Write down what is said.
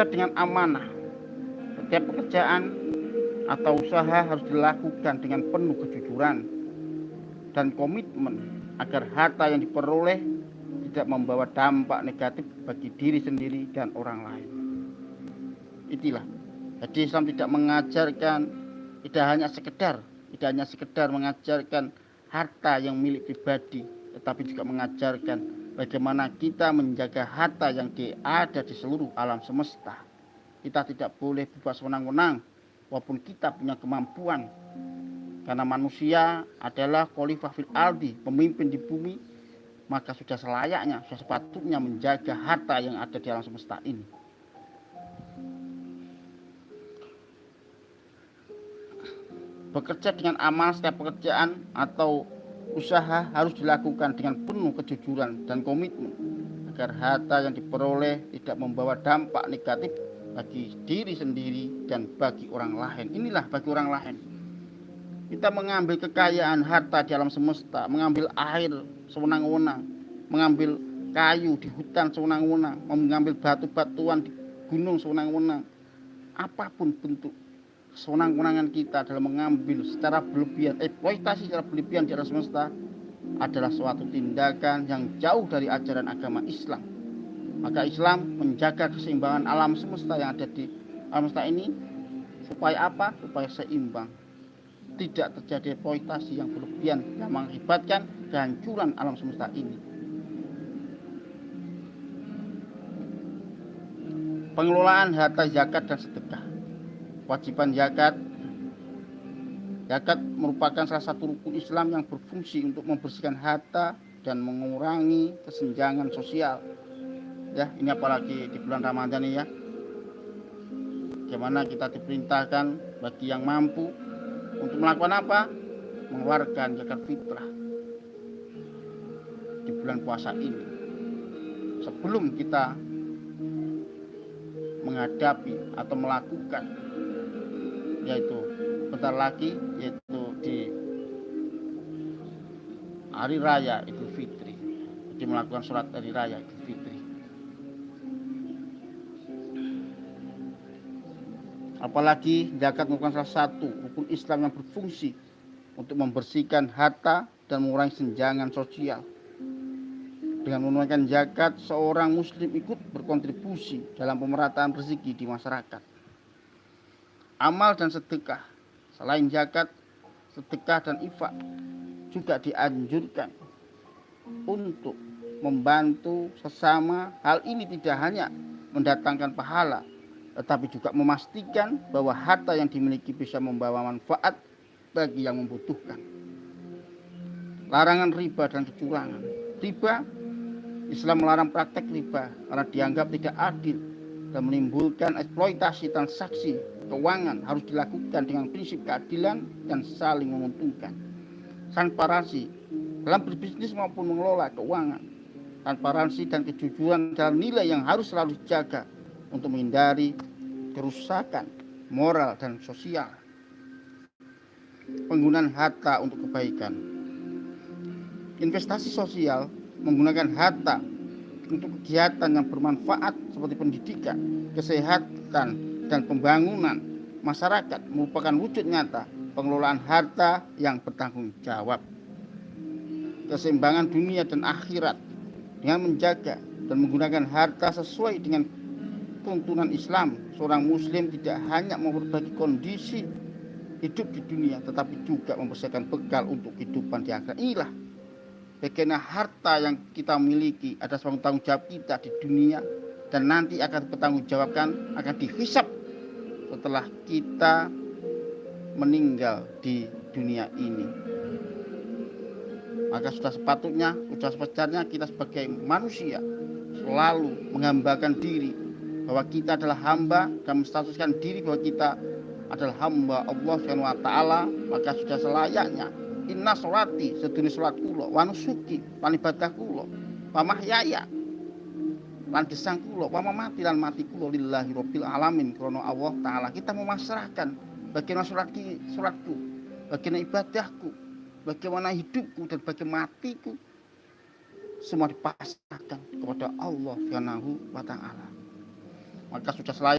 dengan amanah. Setiap pekerjaan atau usaha harus dilakukan dengan penuh kejujuran dan komitmen agar harta yang diperoleh tidak membawa dampak negatif bagi diri sendiri dan orang lain. Itulah. Jadi Islam tidak mengajarkan tidak hanya sekedar mengajarkan harta yang milik pribadi, tetapi juga mengajarkan bagaimana kita menjaga harta yang ada di seluruh alam semesta. Kita tidak boleh berbuat sewenang-wenang walaupun kita punya kemampuan. Karena manusia adalah khalifah fil ardi, pemimpin di bumi, maka sudah selayaknya, sudah sepatutnya menjaga harta yang ada di alam semesta ini. Bekerja dengan amal. Setiap pekerjaan atau usaha harus dilakukan dengan penuh kejujuran dan komitmen agar harta yang diperoleh tidak membawa dampak negatif bagi diri sendiri dan bagi orang lain. Inilah bagi orang lain. Kita mengambil kekayaan harta di alam semesta, mengambil air sewenang-wenang, mengambil kayu di hutan sewenang-wenang, mengambil batu-batuan di gunung sewenang-wenang. Apapun bentuk sewenang-wenangan kita dalam mengambil secara berlebihan, eksploitasi secara berlebihan di alam semesta adalah suatu tindakan yang jauh dari ajaran agama Islam. Maka Islam menjaga keseimbangan alam semesta yang ada di alam semesta ini supaya apa? Supaya seimbang. Tidak terjadi eksploitasi yang berlebihan yang mengakibatkan kehancuran alam semesta ini. Pengelolaan harta zakat dan sedekah. Kewajiban zakat merupakan salah satu rukun Islam yang berfungsi untuk membersihkan harta dan mengurangi kesenjangan sosial. Ya, ini apalagi di bulan Ramadan ini ya. Bagaimana kita diperintahkan bagi yang mampu untuk melakukan apa? Mengeluarkan zakat fitrah di bulan puasa ini. Sebelum kita menghadapi atau melakukan, yaitu bentar lagi, yaitu di hari raya Idul Fitri. Jadi melakukan sholat hari raya Idul Fitri. Apalagi zakat merupakan salah satu rukun Islam yang berfungsi untuk membersihkan harta dan mengurangi senjangan sosial. Dengan menunaikan zakat, seorang muslim ikut berkontribusi dalam pemerataan rezeki di masyarakat. Amal dan sedekah. Selain zakat, sedekah dan infak juga dianjurkan untuk membantu sesama. Hal ini tidak hanya mendatangkan pahala, tetapi juga memastikan bahwa harta yang dimiliki bisa membawa manfaat bagi yang membutuhkan. Larangan riba dan kecurangan. Riba, Islam melarang praktek riba karena dianggap tidak adil dan menimbulkan eksploitasi transaksi keuangan. Harus dilakukan dengan prinsip keadilan dan saling menguntungkan. Transparansi dalam berbisnis maupun mengelola keuangan. Transparansi dan kejujuran adalah nilai yang harus selalu dijaga untuk menghindari kerusakan moral dan sosial. Penggunaan harta untuk kebaikan. Investasi sosial menggunakan harta untuk kegiatan yang bermanfaat seperti pendidikan, kesehatan, dan pembangunan masyarakat merupakan wujud nyata pengelolaan harta yang bertanggung jawab. Keseimbangan dunia dan akhirat dengan menjaga dan menggunakan harta sesuai dengan tuntunan Islam. Seorang muslim tidak hanya memperbaiki kondisi hidup di dunia, tetapi juga mempersiapkan bekal untuk kehidupan di akhirat. Inilah bagaimana harta yang kita miliki adalah sebuah tanggung jawab kita di dunia dan nanti akan dipertanggungjawabkan, akan dihisab setelah kita meninggal di dunia ini. Maka sudah sepatutnya, sudah sewajarnya kita sebagai manusia selalu menghambakan diri bahwa kita adalah hamba dan menstatuskan diri bahwa kita adalah hamba Allah Subhanahu wa taala. Maka sudah selayaknya inna sholati sedune salat kula wa nusuki lan ibadah kula wa mahyaya lan gesang kula wa mamati lan mati kula lillahi rabbil alamin krana Allah taala. Kita memasrahkan bagaimana salatku, bagaimana ibadahku, bagaimana hidupku dan bagaimana matiku, semua dipasrahkan kepada Allah Subhanahu wa taala. maka sudah selayak